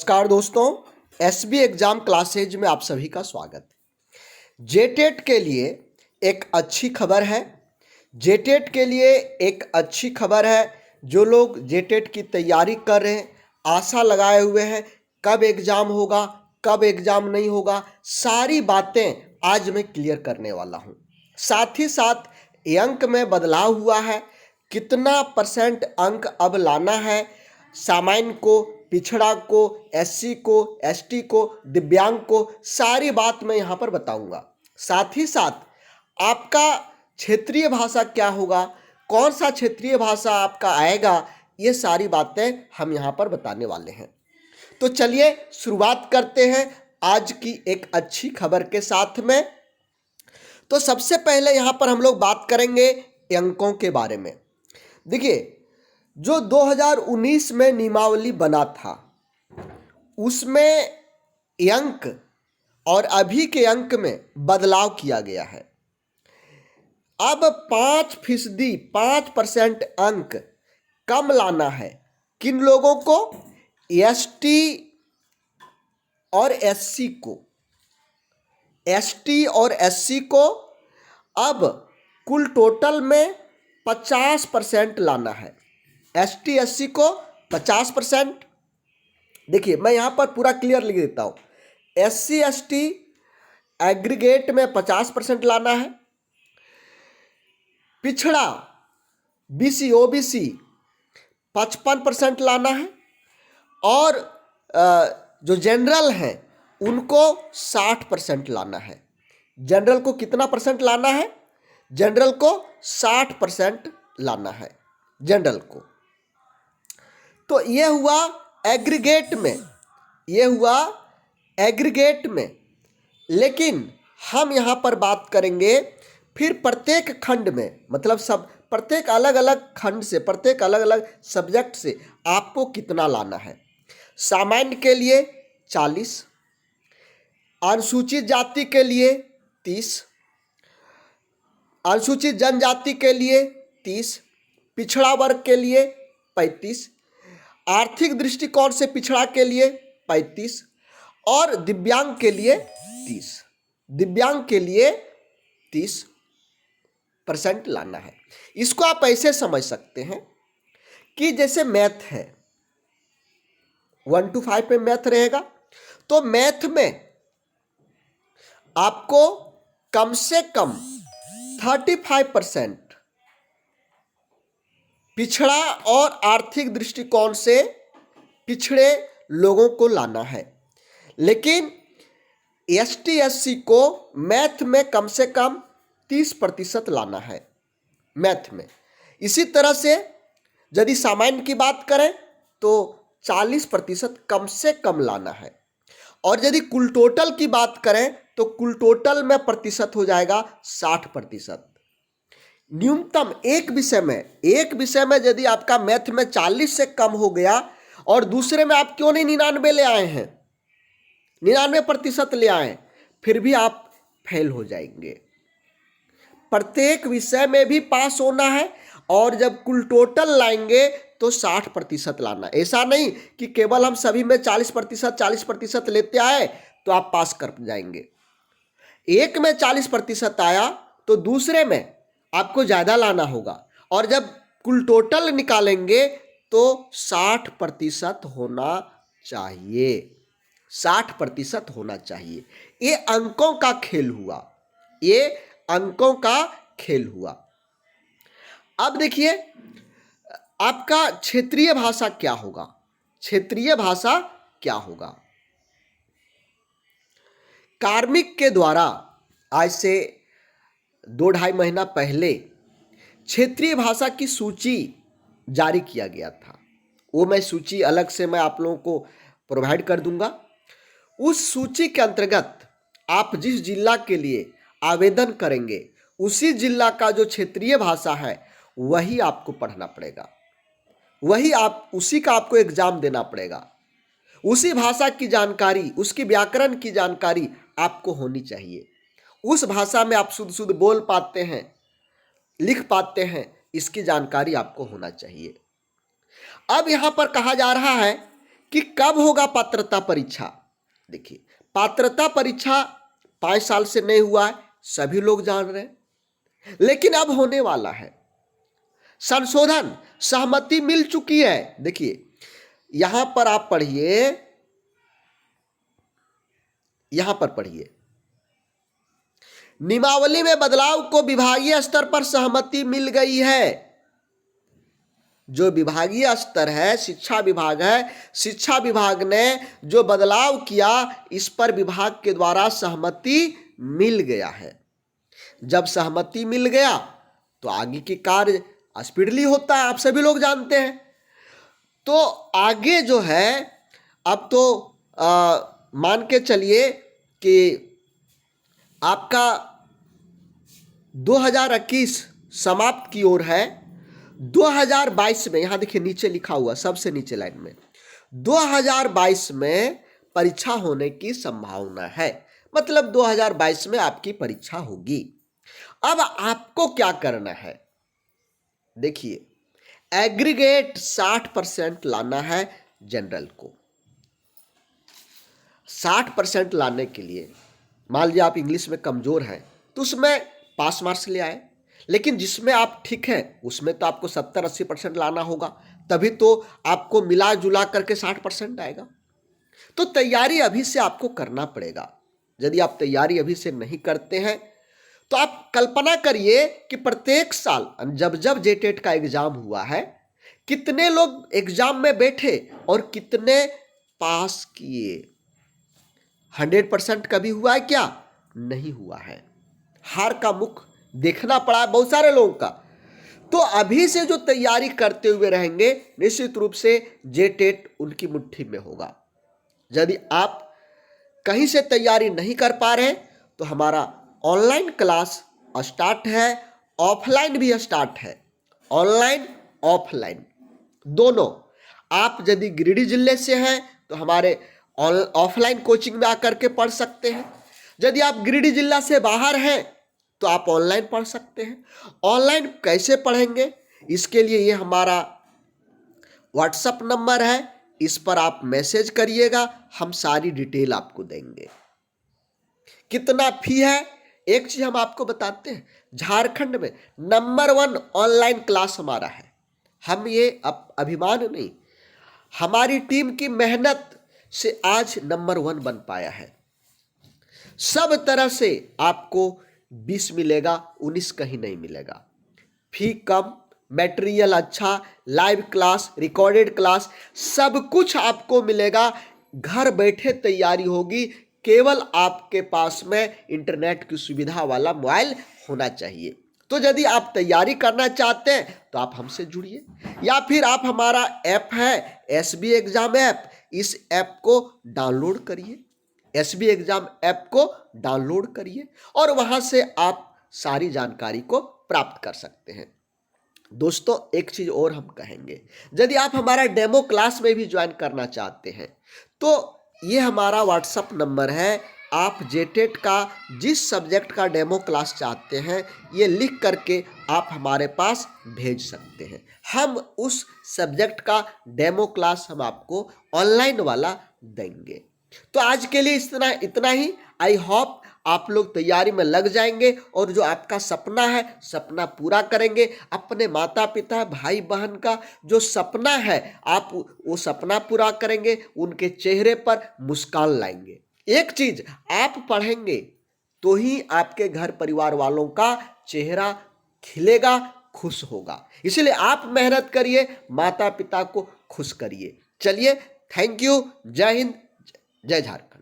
नमस्कार दोस्तों, SB exam classes में आप सभी का स्वागत है। जेटेट के लिए एक अच्छी खबर है। जेटेट के लिए एक अच्छी खबर है। जो लोग जेटेट की तैयारी कर रहे हैं, आशा लगाए हुए हैं कब एग्जाम होगा, कब एग्जाम नहीं होगा, सारी बातें आज मैं क्लियर करने वाला हूं। साथ ही साथ अंक में बदलाव हुआ है, कितना परसेंट अंक अब लाना है, सामान्य को, पिछड़ा को, एससी को, एसटी को, दिव्यांग को, सारी बात मैं यहाँ पर बताऊंगा। साथ ही साथ आपका क्षेत्रीय भाषा क्या होगा, कौन सा क्षेत्रीय भाषा आपका आएगा, ये सारी बातें हम यहाँ पर बताने वाले हैं। तो चलिए शुरुआत करते हैं आज की एक अच्छी खबर के साथ में। तो सबसे पहले यहाँ पर हम लोग बात करेंगे अंकों के बारे में। देखिए, जो 2019 में नियमावली बना था उसमें अंक और अभी के अंक में बदलाव किया गया है। अब 5% 5% अंक कम लाना है। किन लोगों को? एसटी और एससी को। एसटी और एससी को अब कुल टोटल में 50% लाना है। एसटी एससी को 50%। देखिए, मैं यहाँ पर पूरा क्लियर लिख देता हूँ। एससी एसटी एग्रीगेट में 50% लाना है। पिछड़ा बीसी ओबीसी 55% लाना है। और जो जनरल हैं उनको 60% लाना है। जनरल को कितना परसेंट लाना है? जनरल को 60% लाना है जनरल को। तो ये हुआ एग्रीगेट में, ये हुआ एग्रीगेट में। लेकिन हम यहाँ पर बात करेंगे फिर प्रत्येक खंड में, मतलब सब प्रत्येक अलग अलग खंड से, प्रत्येक अलग अलग सब्जेक्ट से आपको कितना लाना है। सामान्य के लिए 40, अनुसूचित जाति के लिए 30, अनुसूचित जनजाति के लिए 30, पिछड़ा वर्ग के लिए 35, आर्थिक दृष्टिकोण से पिछड़ा के लिए 35 और दिव्यांग के लिए 30। दिव्यांग के लिए 30% लाना है। इसको आप ऐसे समझ सकते हैं कि जैसे मैथ है, 1 to 5 में मैथ रहेगा, तो मैथ में आपको कम से कम 35% पिछड़ा और आर्थिक दृष्टिकोण से पिछड़े लोगों को लाना है। लेकिन एसटी एससी को मैथ में कम से कम 30% लाना है मैथ में। इसी तरह से यदि सामान्य की बात करें तो 40% कम से कम लाना है। और यदि कुल टोटल की बात करें तो कुल टोटल में प्रतिशत हो जाएगा 60%। न्यूनतम एक विषय में यदि आपका मैथ में 40 से कम हो गया और दूसरे में आप क्यों नहीं 99 ले आए हैं, 99% ले आए, फिर भी आप फेल हो जाएंगे। प्रत्येक विषय में भी पास होना है और जब कुल टोटल लाएंगे तो 60% लाना। ऐसा नहीं कि केवल हम सभी में 40% लेते आए तो आप पास कर जाएंगे। एक में 40% आया तो दूसरे में आपको ज़्यादा लाना होगा और जब कुल टोटल निकालेंगे तो 60% होना चाहिए। 60% होना चाहिए। ये अंकों का खेल हुआ, ये अंकों का खेल हुआ। अब देखिए, आपका क्षेत्रीय भाषा क्या होगा? क्षेत्रीय भाषा क्या होगा? कार्मिक के द्वारा आज से 2-2.5 महीना पहले क्षेत्रीय भाषा की सूची जारी किया गया था। वो मैं सूची अलग से मैं आप लोगों को प्रोवाइड कर दूंगा। उस सूची के अंतर्गत आप जिस जिला के लिए आवेदन करेंगे उसी जिला का जो क्षेत्रीय भाषा है वही आपको पढ़ना पड़ेगा, वही आप उसी का आपको एग्जाम देना पड़ेगा। उसी भाषा की जानकारी, उसकी व्याकरण की जानकारी आपको होनी चाहिए। उस भाषा में आप शुद्ध बोल पाते हैं, लिख पाते हैं, इसकी जानकारी आपको होना चाहिए। अब यहाँ पर कहा जा रहा है कि कब होगा पात्रता परीक्षा। देखिए, पात्रता परीक्षा 5 साल से नहीं हुआ है, सभी लोग जान रहे हैं, लेकिन अब होने वाला है। संशोधन, सहमति मिल चुकी है। देखिए, यहां पर आप पढ़िए, यहां पर पढ़िए, नियमावली में बदलाव को विभागीय स्तर पर सहमति मिल गई है। जो विभागीय स्तर है, शिक्षा विभाग है, शिक्षा विभाग ने जो बदलाव किया, इस पर विभाग के द्वारा सहमति मिल गया है। जब सहमति मिल गया तो आगे की कार्य स्पीडली होता है, आप सभी लोग जानते हैं। तो आगे जो है, अब तो मान के चलिए कि आपका 2021 समाप्त की ओर है। 2022 में, यहां देखिए नीचे लिखा हुआ, सबसे नीचे लाइन में, 2022 में परीक्षा होने की संभावना है। मतलब 2022 में आपकी परीक्षा होगी। अब आपको क्या करना है, देखिए, एग्रीगेट 60% लाना है जनरल को। 60% लाने के लिए, मान लीजिए आप इंग्लिश में कमजोर हैं तो उसमें पास मार्क्स ले आए, लेकिन जिसमें आप ठीक है उसमें तो आपको 70-80% लाना होगा, तभी तो आपको मिला जुला करके 60% आएगा। तो तैयारी अभी से आपको करना पड़ेगा। यदि आप तैयारी अभी से नहीं करते हैं तो आप कल्पना करिए कि प्रत्येक साल जब जब जेटेट का एग्जाम हुआ है, कितने लोग एग्जाम में बैठे और कितने पास किए। 100% कभी हुआ है क्या? नहीं हुआ है। हार का मुख देखना पड़ा है बहुत सारे लोगों का। तो अभी से जो तैयारी करते हुए रहेंगे, निश्चित रूप से जेटेट उनकी मुट्ठी में होगा। यदि आप कहीं से तैयारी नहीं कर पा रहे तो हमारा ऑनलाइन क्लास स्टार्ट है, ऑफलाइन भी स्टार्ट है। ऑनलाइन ऑफलाइन दोनों। आप यदि गिरिडीह जिले से हैं तो हमारे ऑफलाइन कोचिंग में आकर के पढ़ सकते हैं। यदि आप गिरिडीह जिला से बाहर हैं तो आप ऑनलाइन पढ़ सकते हैं। ऑनलाइन कैसे पढ़ेंगे, इसके लिए ये हमारा व्हाट्सएप नंबर है, इस पर आप मैसेज करिएगा, हम सारी डिटेल आपको देंगे। कितना फी है, एक चीज हम आपको बताते हैं, झारखंड में नंबर 1 ऑनलाइन क्लास हमारा है। हम ये अभिमान नहीं, हमारी टीम की मेहनत से आज नंबर 1 बन पाया है। सब तरह से आपको 20 मिलेगा, 19 कहीं नहीं मिलेगा। फी कम, मटेरियल अच्छा, लाइव क्लास, रिकॉर्डेड क्लास, सब कुछ आपको मिलेगा। घर बैठे तैयारी होगी, केवल आपके पास में इंटरनेट की सुविधा वाला मोबाइल होना चाहिए। तो यदि आप तैयारी करना चाहते हैं तो आप हमसे जुड़िए, या फिर आप हमारा ऐप है एसबी एग्जाम ऐप, इस ऐप को डाउनलोड करिए। एसबी एग्जाम ऐप को डाउनलोड करिए और वहां से आप सारी जानकारी को प्राप्त कर सकते हैं। दोस्तों, एक चीज और हम कहेंगे, यदि आप हमारा डेमो क्लास में भी ज्वाइन करना चाहते हैं तो ये हमारा व्हाट्सएप नंबर है। आप जेटेट का जिस सब्जेक्ट का डेमो क्लास चाहते हैं, ये लिख करके आप हमारे पास भेज सकते हैं। हम उस सब्जेक्ट का डेमो क्लास हम आपको ऑनलाइन वाला देंगे। तो आज के लिए इतना ही। आई होप आप लोग तैयारी में लग जाएंगे और जो आपका सपना है, सपना पूरा करेंगे। अपने माता पिता, भाई बहन का जो सपना है, आप वो सपना पूरा करेंगे, उनके चेहरे पर मुस्कान लाएंगे। एक चीज, आप पढ़ेंगे तो ही आपके घर परिवार वालों का चेहरा खिलेगा, खुश होगा। इसलिए आप मेहनत करिए, माता पिता को खुश करिए। चलिए, थैंक यू। जय हिंद, जय झारखंड।